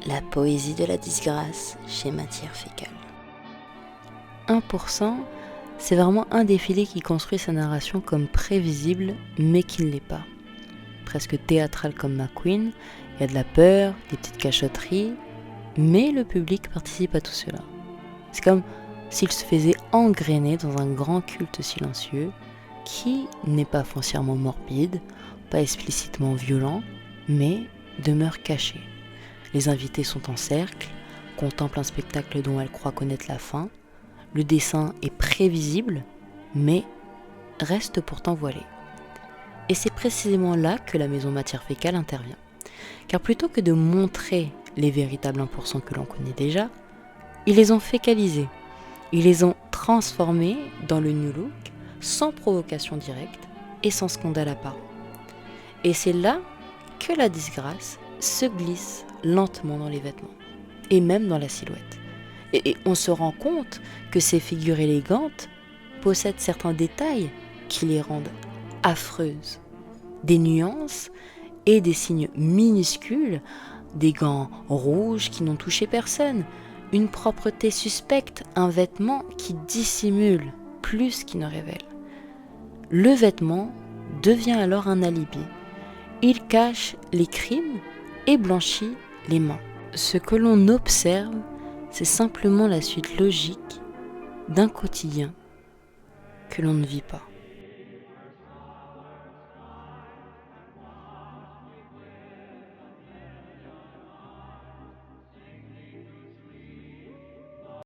La poésie de la disgrâce chez Matière Fécale. 1%, c'est vraiment un défilé qui construit sa narration comme prévisible, mais qui ne l'est pas. Presque théâtral comme McQueen, il y a de la peur, des petites cachotteries, mais le public participe à tout cela. C'est comme s'il se faisait engrainer dans un grand culte silencieux qui n'est pas foncièrement morbide, pas explicitement violent, mais demeure caché. Les invités sont en cercle, contemplent un spectacle dont elles croient connaître la fin. Le dessin est prévisible, mais reste pourtant voilé. Et c'est précisément là que la maison Matière Fécale intervient. Car plutôt que de montrer les véritables 1% que l'on connaît déjà, ils les ont fécalisés. Ils les ont transformés dans le New Look, sans provocation directe et sans scandale apparent. Et c'est là que la disgrâce se glisse lentement dans les vêtements, et même dans la silhouette. Et on se rend compte que ces figures élégantes possèdent certains détails qui les rendent affreuses. Des nuances et des signes minuscules, des gants rouges qui n'ont touché personne, une propreté suspecte, un vêtement qui dissimule plus qu'il ne révèle. Le vêtement devient alors un alibi. Il cache les crimes et blanchit les mains. Ce que l'on observe, c'est simplement la suite logique d'un quotidien que l'on ne vit pas.